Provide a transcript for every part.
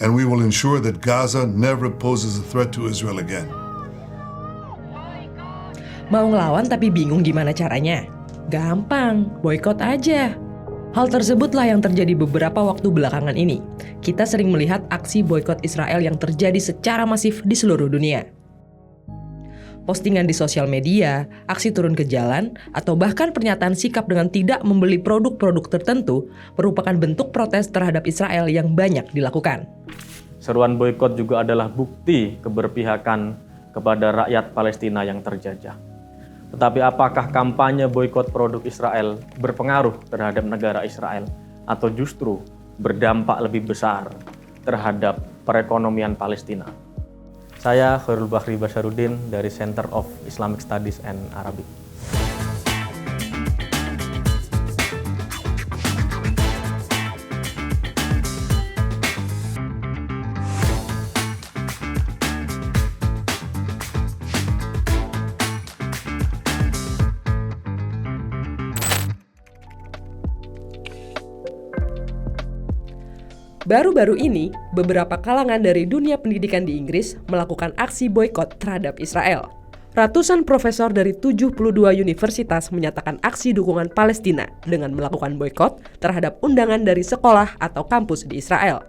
and we will ensure that Gaza never poses a threat to Israel again. Mau ngelawan tapi bingung gimana caranya? Gampang, boikot aja. Hal tersebutlah yang terjadi beberapa waktu belakangan ini. Kita sering melihat aksi boikot Israel yang terjadi secara masif di seluruh dunia. Postingan di sosial media, aksi turun ke jalan, atau bahkan pernyataan sikap dengan tidak membeli produk-produk tertentu merupakan bentuk protes terhadap Israel yang banyak dilakukan. Seruan boikot juga adalah bukti keberpihakan kepada rakyat Palestina yang terjajah. Tetapi apakah kampanye boikot produk Israel berpengaruh terhadap negara Israel atau justru berdampak lebih besar terhadap perekonomian Palestina? Saya Khairul Bakhri Basharuddin dari Center of Islamic Studies and Arabic. Baru-baru ini, beberapa kalangan dari dunia pendidikan di Inggris melakukan aksi boikot terhadap Israel. Ratusan profesor dari 72 universitas menyatakan aksi dukungan Palestina dengan melakukan boikot terhadap undangan dari sekolah atau kampus di Israel.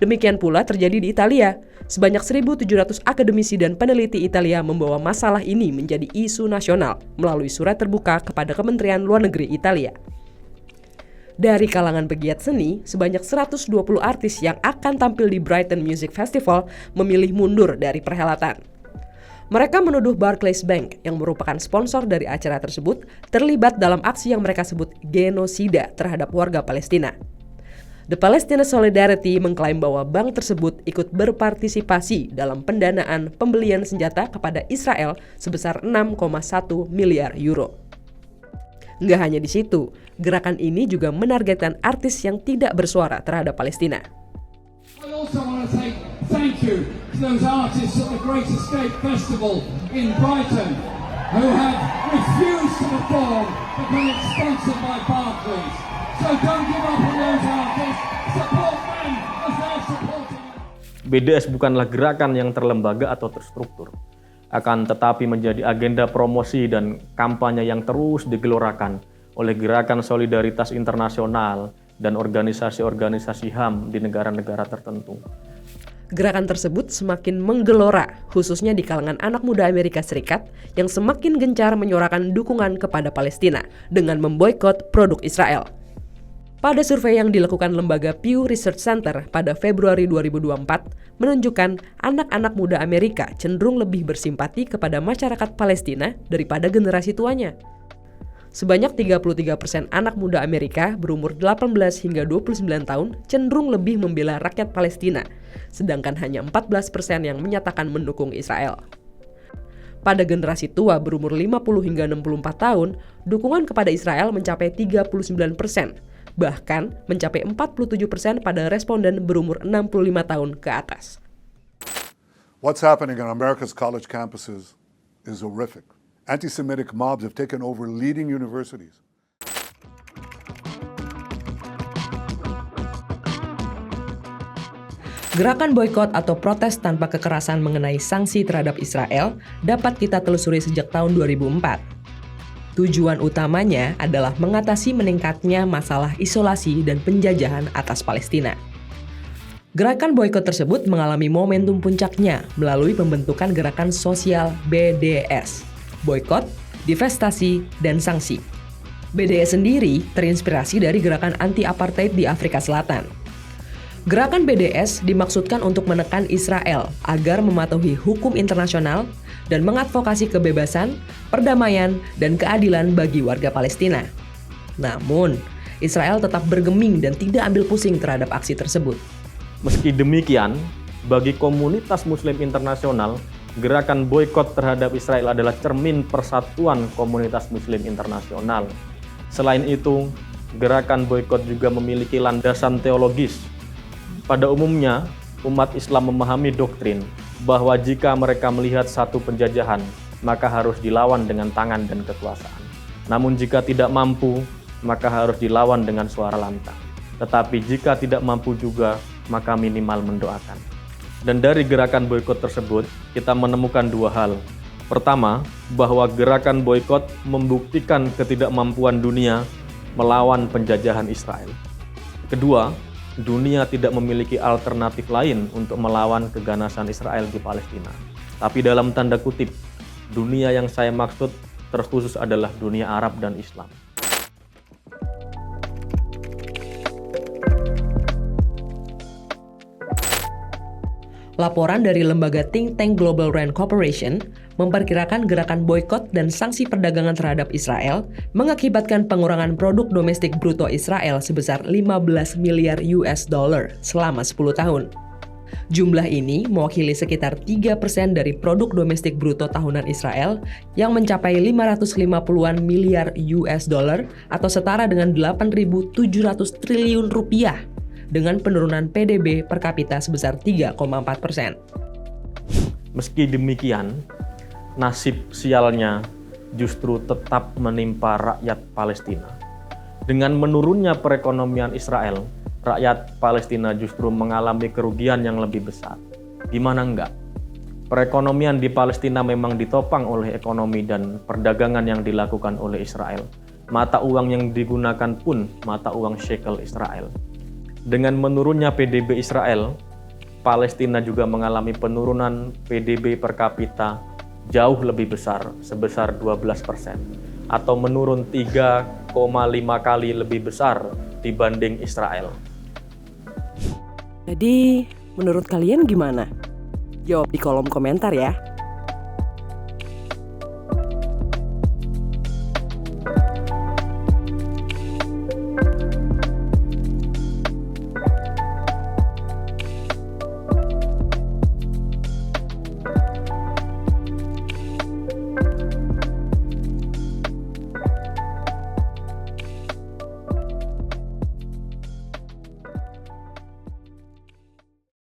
Demikian pula terjadi di Italia. Sebanyak 1.700 akademisi dan peneliti Italia membawa masalah ini menjadi isu nasional melalui surat terbuka kepada Kementerian Luar Negeri Italia. Dari kalangan pegiat seni, sebanyak 120 artis yang akan tampil di Brighton Music Festival memilih mundur dari perhelatan. Mereka menuduh Barclays Bank, yang merupakan sponsor dari acara tersebut, terlibat dalam aksi yang mereka sebut genosida terhadap warga Palestina. The Palestine Solidarity mengklaim bahwa bank tersebut ikut berpartisipasi dalam pendanaan pembelian senjata kepada Israel sebesar 6,1 miliar euro. Nggak hanya di situ, gerakan ini juga menargetkan artis yang tidak bersuara terhadap Palestina. I also want to say thank you to those artists at the Great Escape Festival in Brighton who have refused to perform because it's sponsored by Barclays. So don't give up on those artists, support them as they're supporting you. BDS bukanlah gerakan yang terlembaga atau terstruktur, akan tetapi menjadi agenda promosi dan kampanye yang terus digelorakan oleh gerakan solidaritas internasional dan organisasi-organisasi HAM di negara-negara tertentu. Gerakan tersebut semakin menggelora, khususnya di kalangan anak muda Amerika Serikat yang semakin gencar menyuarakan dukungan kepada Palestina dengan memboikot produk Israel. Pada survei yang dilakukan lembaga Pew Research Center pada Februari 2024, menunjukkan anak-anak muda Amerika cenderung lebih bersimpati kepada masyarakat Palestina daripada generasi tuanya. Sebanyak 33% anak muda Amerika berumur 18 hingga 29 tahun cenderung lebih membela rakyat Palestina, sedangkan hanya 14% yang menyatakan mendukung Israel. Pada generasi tua berumur 50 hingga 64 tahun, dukungan kepada Israel mencapai 39%, bahkan mencapai 47% pada responden berumur 65 tahun ke atas. What's happening on America's college campuses is horrific. Anti-Semitic mobs have taken over leading universities. Gerakan boikot atau protes tanpa kekerasan mengenai sanksi terhadap Israel dapat kita telusuri sejak tahun 2004. Tujuan utamanya adalah mengatasi meningkatnya masalah isolasi dan penjajahan atas Palestina. Gerakan boikot tersebut mengalami momentum puncaknya melalui pembentukan gerakan sosial BDS, boikot, divestasi, dan sanksi. BDS sendiri terinspirasi dari gerakan anti-apartheid di Afrika Selatan. Gerakan BDS dimaksudkan untuk menekan Israel agar mematuhi hukum internasional dan mengadvokasi kebebasan, perdamaian, dan keadilan bagi warga Palestina. Namun, Israel tetap bergeming dan tidak ambil pusing terhadap aksi tersebut. Meski demikian, bagi komunitas Muslim internasional, gerakan boikot terhadap Israel adalah cermin persatuan komunitas Muslim internasional. Selain itu, gerakan boikot juga memiliki landasan teologis. Pada umumnya, umat Islam memahami doktrin bahwa jika mereka melihat satu penjajahan, maka harus dilawan dengan tangan dan kekuasaan. Namun jika tidak mampu, maka harus dilawan dengan suara lantang. Tetapi jika tidak mampu juga, maka minimal mendoakan. Dan dari gerakan boikot tersebut, kita menemukan dua hal. Pertama, bahwa gerakan boikot membuktikan ketidakmampuan dunia melawan penjajahan Israel. Kedua, dunia tidak memiliki alternatif lain untuk melawan keganasan Israel di Palestina. Tapi dalam tanda kutip, dunia yang saya maksud terkhusus adalah dunia Arab dan Islam. Laporan dari lembaga think tank Global Rand Corporation memperkirakan gerakan boikot dan sanksi perdagangan terhadap Israel mengakibatkan pengurangan produk domestik bruto Israel sebesar 15 miliar US dollar selama 10 tahun. Jumlah ini mewakili sekitar 3% dari produk domestik bruto tahunan Israel yang mencapai 550-an miliar US dollar atau setara dengan 8.700 triliun rupiah dengan penurunan PDB per kapita sebesar 3,4%. Meski demikian, nasib sialnya justru tetap menimpa rakyat Palestina. Dengan menurunnya perekonomian Israel, rakyat Palestina justru mengalami kerugian yang lebih besar. Gimana enggak? Perekonomian di Palestina memang ditopang oleh ekonomi dan perdagangan yang dilakukan oleh Israel. Mata uang yang digunakan pun mata uang shekel Israel. Dengan menurunnya PDB Israel, Palestina juga mengalami penurunan PDB per kapita jauh lebih besar, sebesar 12%, atau menurun 3,5 kali lebih besar dibanding Israel. Jadi, menurut kalian gimana? Jawab di kolom komentar ya.